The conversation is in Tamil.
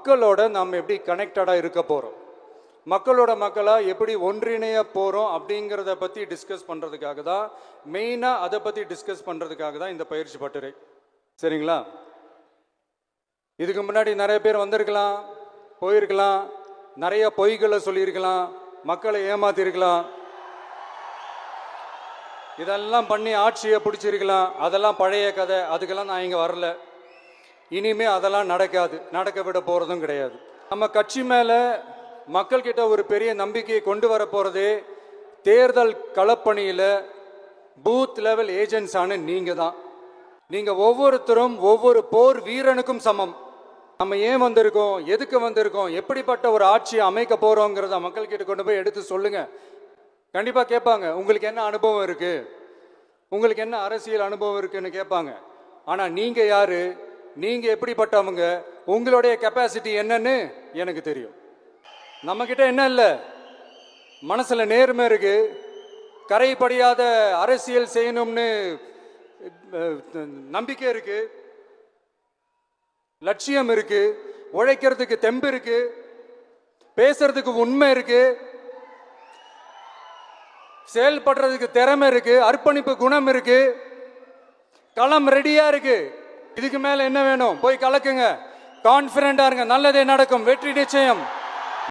மக்களோட நாம் எப்படி கனெக்டடாக இருக்க போகிறோம், மக்களோட மக்களாக எப்படி ஒன்றிணைய போகிறோம் அப்படிங்கிறத பற்றி டிஸ்கஸ் பண்ணுறதுக்காக தான், மெயினாக அதை பற்றி டிஸ்கஸ் பண்ணுறதுக்காக தான் இந்த பயிற்சி பட்டறை. சரிங்களா? இதுக்கு முன்னாடி நிறைய பேர் வந்திருக்கலாம், போயிருக்கலாம், நிறைய பொய்களை சொல்லியிருக்கலாம், மக்களை ஏமாத்திருக்கலாம், இதெல்லாம் பண்ணி ஆட்சியை பிடிச்சிருக்கலாம். அதெல்லாம் பழைய கதை, அதுக்கெல்லாம் நான் இங்கே வரல. இனிமே அதெல்லாம் நடக்காது, நடக்க விட போகிறதும் கிடையாது. நம்ம கட்சி மேலே மக்கள்கிட்ட ஒரு பெரிய நம்பிக்கையை கொண்டு வர போகிறதே தேர்தல் களப்பணியில் பூத் லெவல் ஏஜென்ட்ஸான நீங்கள் தான். நீங்கள் ஒவ்வொருத்தரும் ஒவ்வொரு போர் வீரனுக்கும் சமம். நம்ம ஏன் வந்திருக்கோம், எதுக்கு வந்திருக்கோம், எப்படிப்பட்ட ஒரு ஆட்சியை அமைக்க போகிறோங்கிறத மக்கள்கிட்ட கொண்டு போய் எடுத்து சொல்லுங்கள். கண்டிப்பாக கேட்பாங்க, உங்களுக்கு என்ன அனுபவம் இருக்குது, உங்களுக்கு என்ன அரசியல் அனுபவம் இருக்குன்னு கேட்பாங்க. ஆனால் நீங்கள் யார், நீங்கள் எப்படிப்பட்டவங்க, உங்களுடைய கெப்பாசிட்டி என்னன்னு எனக்கு தெரியும். நம்மக்கிட்ட என்ன இல்லை, மனசில் நேர்மை இருக்குது, கரைப்படியாத அரசியல் செய்யணும்னு நம்பிக்கை இருக்குது, லட்சியம் இருக்குது, உழைக்கிறதுக்கு தெம்பு இருக்குது, பேசுறதுக்கு உண்மை இருக்குது, செயல்படுறதுக்கு திறமை இருக்கு, அர்ப்பணிப்பு குணம் இருக்கு, களம் ரெடியா இருக்கு. இதுக்கு மேல என்ன வேணும்? போய் கலக்குங்க, கான்பிடண்டா இருங்க, நல்லதே நடக்கும், வெற்றி நிச்சயம்.